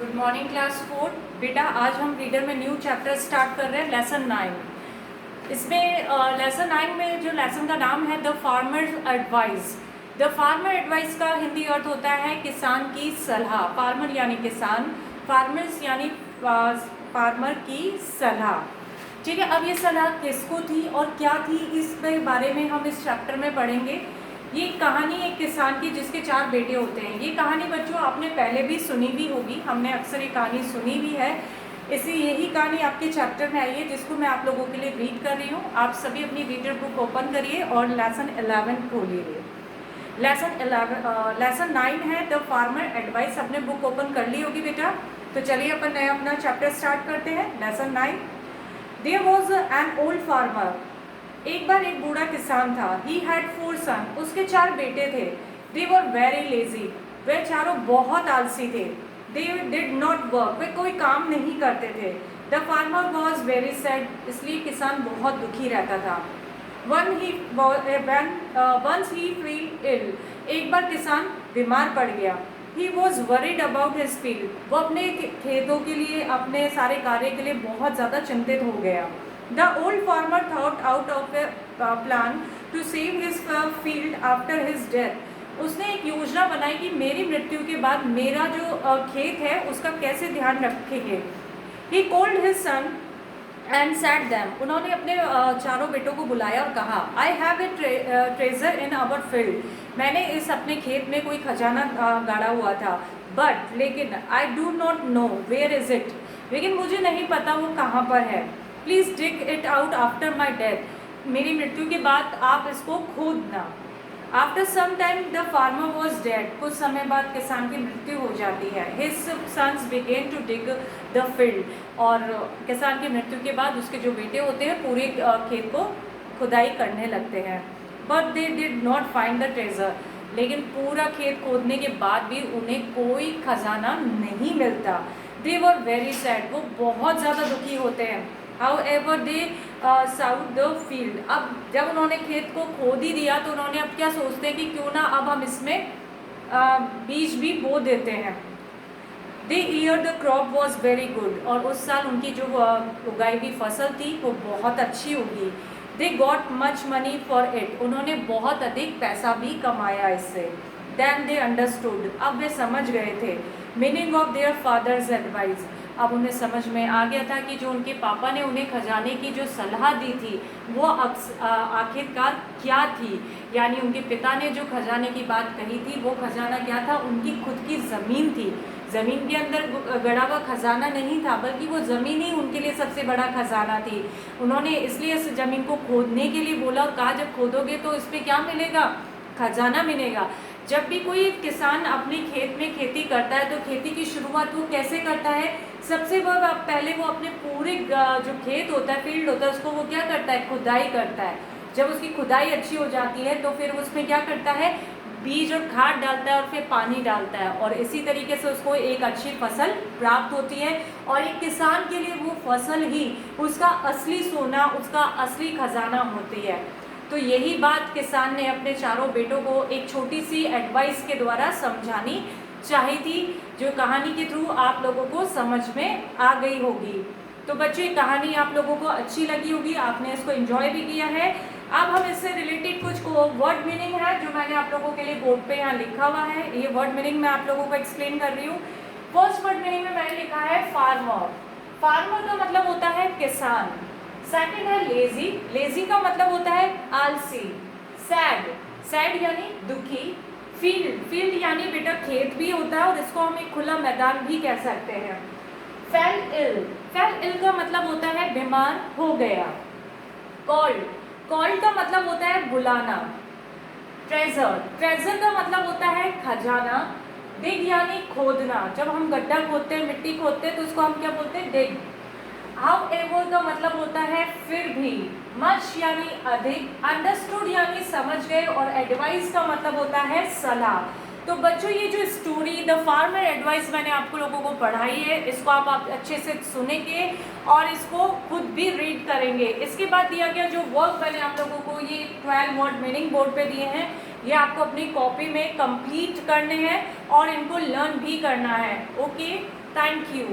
Good morning class 4। बेटा आज हम रीडर में न्यू चैप्टर स्टार्ट कर रहे हैं, लेसन 9। इसमें लेसन 9 में जो लेसन का नाम है the farmer advice. The farmer advice का हिंदी अर्थ होता है किसान की सलाह। फार्मर यानी किसान, फार्मर्स यानी फार्मर की सलाह। ठीक है, अब ये सलाह किसको थी और क्या थी, इस बारे में हम इस चैप्टर में पढ़ेंगे। ये कहानी एक किसान की जिसके 4 बेटे होते हैं। ये कहानी बच्चों आपने पहले भी सुनी भी होगी, हमने अक्सर ये कहानी सुनी भी है। इसी यही कहानी आपके चैप्टर में आई है जिसको मैं आप लोगों के लिए रीड कर रही हूँ। आप सभी अपनी रीडर बुक ओपन करिए और लेसन 11 खोलिए। लेसन 9 है द फार्मर एडवाइस। अपने बुक ओपन कर ली होगी बेटा, तो चलिए अपन नया अपना चैप्टर स्टार्ट करते हैं। Lesson 9। There was an old farmer. एक बार एक बूढ़ा किसान था। He had 4 son. उसके 4 बेटे थे। दे वर वेरी लेजी। वे चारों बहुत आलसी थे। They did not work. वे कोई काम नहीं करते थे। The farmer was very sad. इसलिए किसान बहुत दुखी रहता था। Once he feel ill. एक बार किसान बीमार पड़ गया। He was worried about his field. वो अपने खेतों के लिए, अपने सारे कार्य के लिए बहुत ज़्यादा चिंतित हो गया। The old farmer thought out of a plan to save his field after his death. उसने एक योजना बनाई कि मेरी मृत्यु के बाद मेरा जो खेत है उसका कैसे ध्यान रखेंगे। He called his son and said them. उन्होंने अपने चारों बेटों को बुलाया और कहा, I have a treasure in our field. मैंने इस अपने खेत में कोई खजाना गाड़ा हुआ था। But लेकिन I do not know where is it. लेकिन मुझे नहीं पता वो कहाँ पर है। Please dig it out after my death. मेरी मृत्यु के बाद आप इसको खोदना। After some time the farmer was dead. कुछ समय बाद किसान की मृत्यु हो जाती है। His sons began to dig the field. और किसान की मृत्यु के बाद उसके जो बेटे होते हैं पूरे खेत को खुदाई करने लगते हैं। But they did not find the treasure. लेकिन पूरा खेत खोदने के बाद भी उन्हें कोई खजाना नहीं मिलता। दे वर वेरी सैड। वो बहुत ज़्यादा दुखी होते हैं। However, they sowed the field. अब जब उन्होंने खेत को खोद ही दिया तो उन्होंने अब क्या सोचते हैं कि क्यों ना अब हम इसमें बीज भी बो देते हैं। The year the crop was very good. और उस साल उनकी जो उगाई हुई फसल थी वो बहुत अच्छी होगी। They got much money for it. उन्होंने बहुत अधिक पैसा भी कमाया इससे। Then they understood. अब वे समझ गए थे meaning of their father's advice. अब उन्हें समझ में आ गया था कि जो उनके पापा ने उन्हें खजाने की जो सलाह दी थी वो आखिरकार क्या थी। यानी उनके पिता ने जो खजाने की बात कही थी वो खजाना क्या था, उनकी खुद की ज़मीन थी। ज़मीन के अंदर गड़ा हुआ खजाना नहीं था बल्कि वो ज़मीन ही उनके लिए सबसे बड़ा खजाना थी। उन्होंने इसलिए इस ज़मीन को खोदने के लिए बोला और कहा जब खोदोगे तो इस पर क्या मिलेगा, खजाना मिलेगा। जब भी कोई किसान अपने खेत में खेती करता है तो खेती की शुरुआत वो कैसे करता है, सबसे पहले वो अपने पूरे जो खेत होता है, फील्ड होता है, उसको वो क्या करता है, खुदाई करता है। जब उसकी खुदाई अच्छी हो जाती है तो फिर उसमें क्या करता है, बीज और खाद डालता है और फिर पानी डालता है और इसी तरीके से उसको एक अच्छी फसल प्राप्त होती है। और एक किसान के लिए वो फसल ही उसका असली सोना, उसका असली खजाना होती है। तो यही बात किसान ने अपने चारों बेटों को एक छोटी सी एडवाइस के द्वारा समझानी चाही थी, जो कहानी के थ्रू आप लोगों को समझ में आ गई होगी। तो बच्चों ये कहानी आप लोगों को अच्छी लगी होगी, आपने इसको एंजॉय भी किया है। अब हम इससे रिलेटेड कुछ वर्ड मीनिंग है जो मैंने आप लोगों के लिए बोर्ड पे यहाँ लिखा हुआ है। ये वर्ड मीनिंग मैं आप लोगों को एक्सप्लेन कर रही हूँ। फर्स्ट वर्ड मीनिंग में मैंने लिखा है फार्मर। फार्मर का मतलब होता है किसान। सेकंड है लेजी। लेजी का मतलब होता है आलसी। सैड, सैड यानी दुखी। फील्ड, फील्ड यानी बेटा खेत भी होता है और इसको हम एक खुला मैदान भी कह सकते हैं। फेल इल, फेल इल का मतलब होता है बीमार हो गया। कॉल्ड, कॉल्ड का मतलब होता है बुलाना। ट्रेजर, ट्रेजर का मतलब होता है खजाना। डिग यानी खोदना। जब हम गड्ढा खोदते हैं, मिट्टी खोदते हैं तो उसको हम क्या बोलते हैं, डिग। However का मतलब होता है फिर भी। मच यानी अधिक। अंडरस्टूड यानी समझ गए और एडवाइस का मतलब होता है सलाह। तो बच्चों ये जो स्टोरी द फार्मर एडवाइस मैंने आपको लोगों को पढ़ाई है, इसको आप अच्छे से सुनेंगे और इसको खुद भी रीड करेंगे। इसके बाद दिया गया जो वर्क मैंने आप लोगों को ये 12 वर्ड मीनिंग बोर्ड पे दिए हैं, ये आपको अपनी कॉपी में कंप्लीट करने हैं और इनको लर्न भी करना है। Okay, thank you.